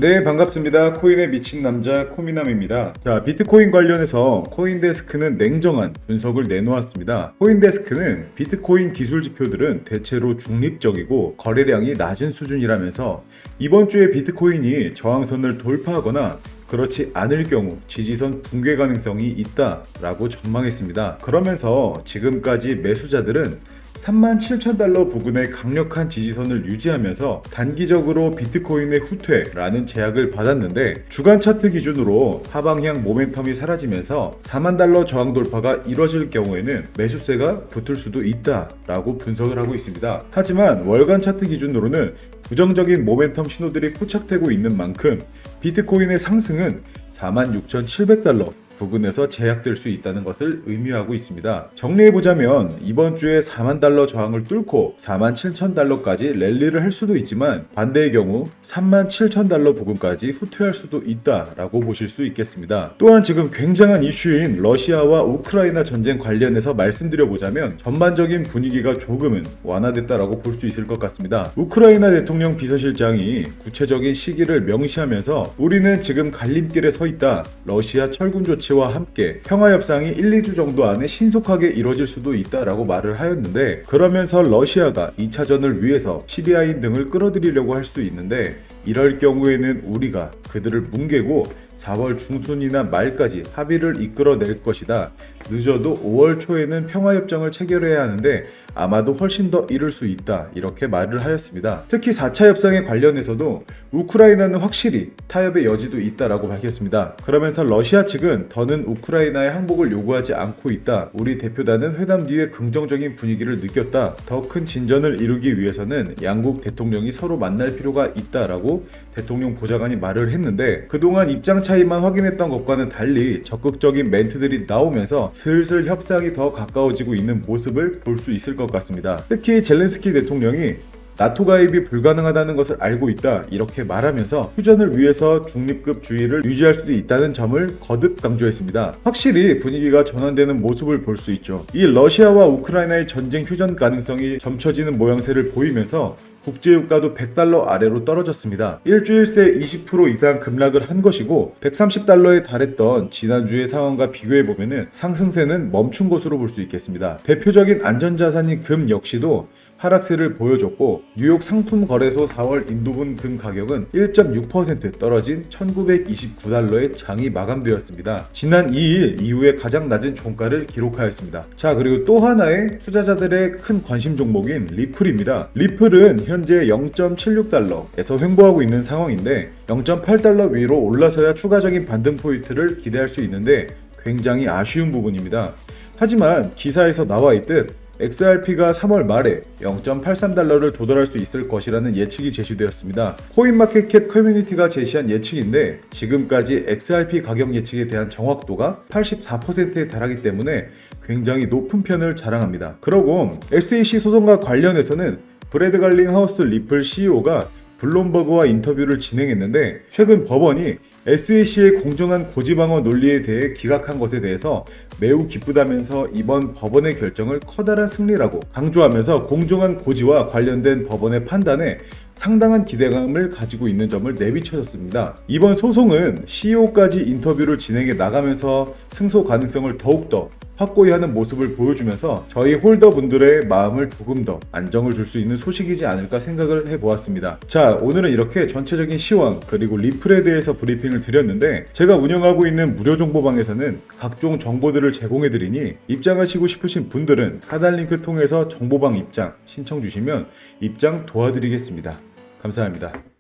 네, 반갑습니다. 코인에 미친 남자 코미남입니다. 자, 비트코인 관련해서 코인데스크는 냉정한 분석을 내놓았습니다. 코인데스크는 비트코인 기술 지표들은 대체로 중립적이고 거래량이 낮은 수준이라면서 이번 주에 비트코인이 저항선을 돌파하거나 그렇지 않을 경우 지지선 붕괴 가능성이 있다라고 전망했습니다. 그러면서 지금까지 매수자들은 37,000달러 부근의 강력한 지지선을 유지하면서 단기적으로 비트코인의 후퇴라는 제약을 받았는데 주간 차트 기준으로 하방향 모멘텀이 사라지면서 4만 달러 저항 돌파가 이뤄질 경우에는 매수세가 붙을 수도 있다라고 분석을 하고 있습니다. 하지만 월간 차트 기준으로는 부정적인 모멘텀 신호들이 포착되고 있는 만큼 비트코인의 상승은 46,700달러 부근에서 제약될 수 있다는 것을 의미하고 있습니다. 정리해보자면 이번 주에 4만 달러 저항을 뚫고 4만 7천 달러까지 랠리를 할 수도 있지만 반대의 경우 3만 7천 달러 부근까지 후퇴할 수도 있다라고 보실 수 있겠습니다. 또한 지금 굉장한 이슈인 러시아와 우크라이나 전쟁 관련해서 말씀드려보자면 전반적인 분위기가 조금은 완화됐다라고 볼 수 있을 것 같습니다. 우크라이나 대통령 비서실장이 구체적인 시기를 명시하면서 우리는 지금 갈림길에 서 있다. 러시아 철군 조치 와 함께 평화협상이 1, 2주 정도 안에 신속하게 이뤄질 수도 있다라고 말을 하였는데 그러면서 러시아가 2차전을 위해서 시리아인 등을 끌어들이려고 할 수도 있는데 이럴 경우에는 우리가 그들을 뭉개고 4월 중순이나 말까지 합의를 이끌어낼 것이다. 늦어도 5월 초에는 평화협정을 체결해야 하는데 아마도 훨씬 더 이를 수 있다. 이렇게 말을 하였습니다. 특히 4차 협상에 관련해서도 우크라이나는 확실히 타협의 여지도 있다라고 밝혔습니다. 그러면서 러시아 측은 더는 우크라이나의 항복을 요구하지 않고 있다. 우리 대표단은 회담 뒤에 긍정적인 분위기를 느꼈다. 더 큰 진전을 이루기 위해서는 양국 대통령이 서로 만날 필요가 있다라고 대통령 보좌관이 말을 했는데 그동안 입장 차이만 확인했던 것과는 달리 적극적인 멘트들이 나오면서 슬슬 협상이 더 가까워지고 있는 모습을 볼 수 있을 것 같습니다. 특히 젤렌스키 대통령이 나토 가입이 불가능하다는 것을 알고 있다 이렇게 말하면서 휴전을 위해서 중립급 주의를 유지할 수도 있다는 점을 거듭 강조했습니다. 확실히 분위기가 전환되는 모습을 볼 수 있죠. 이 러시아와 우크라이나의 전쟁 휴전 가능성이 점쳐지는 모양새를 보이면서 국제유가도 100달러 아래로 떨어졌습니다. 일주일 새 20% 이상 급락을 한 것이고 130달러에 달했던 지난주의 상황과 비교해보면 상승세는 멈춘 것으로 볼 수 있겠습니다. 대표적인 안전자산인 금 역시도 하락세를 보여줬고 뉴욕 상품거래소 4월 인도분 금 가격은 1.6% 떨어진 1929달러에 장이 마감되었습니다. 지난 2일 이후에 가장 낮은 종가를 기록하였습니다. 자, 그리고 또 하나의 투자자들의 큰 관심 종목인 리플입니다. 리플은 현재 0.76달러에서 횡보하고 있는 상황인데 0.8달러 위로 올라서야 추가적인 반등 포인트를 기대할 수 있는데 굉장히 아쉬운 부분입니다. 하지만 기사에서 나와 있듯 XRP가 3월 말에 0.83달러를 도달할 수 있을 것이라는 예측이 제시되었습니다. 코인마켓캡 커뮤니티가 제시한 예측인데 지금까지 XRP 가격 예측에 대한 정확도가 84%에 달하기 때문에 굉장히 높은 편을 자랑합니다. 그러고 SEC 소송과 관련해서는 브래드 갈링하우스 리플 CEO가 블룸버그와 인터뷰를 진행했는데 최근 법원이 SEC의 공정한 고지방어 논리에 대해 기각한 것에 대해서 매우 기쁘다면서 이번 법원의 결정을 커다란 승리라고 강조하면서 공정한 고지와 관련된 법원의 판단에 상당한 기대감을 가지고 있는 점을 내비쳐졌습니다. 이번 소송은 CEO까지 인터뷰를 진행해 나가면서 승소 가능성을 더욱더 확고히 하는 모습을 보여주면서 저희 홀더분들의 마음을 조금 더 안정을 줄 수 있는 소식이지 않을까 생각을 해보았습니다. 자, 오늘은 이렇게 전체적인 시황 그리고 리플에 대해서 브리핑을 드렸는데 제가 운영하고 있는 무료 정보방에서는 각종 정보들을 제공해드리니 입장하시고 싶으신 분들은 하단 링크 통해서 정보방 입장 신청 주시면 입장 도와드리겠습니다. 감사합니다.